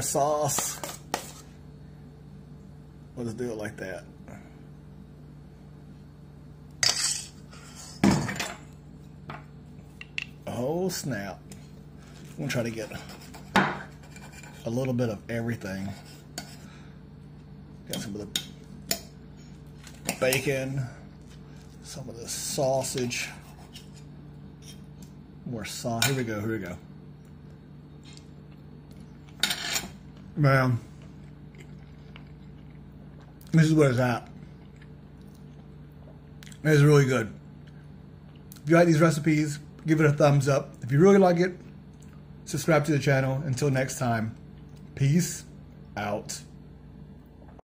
sauce. We'll just do it like that. Oh snap. I'm gonna try to get a little bit of everything. Got some of the bacon, some of the sausage, more sauce. Here we go, here we go. Man, this is what it's at. It is really good. If you like these recipes, give it a thumbs up. If you really like it, subscribe to the channel. Until next time, peace out.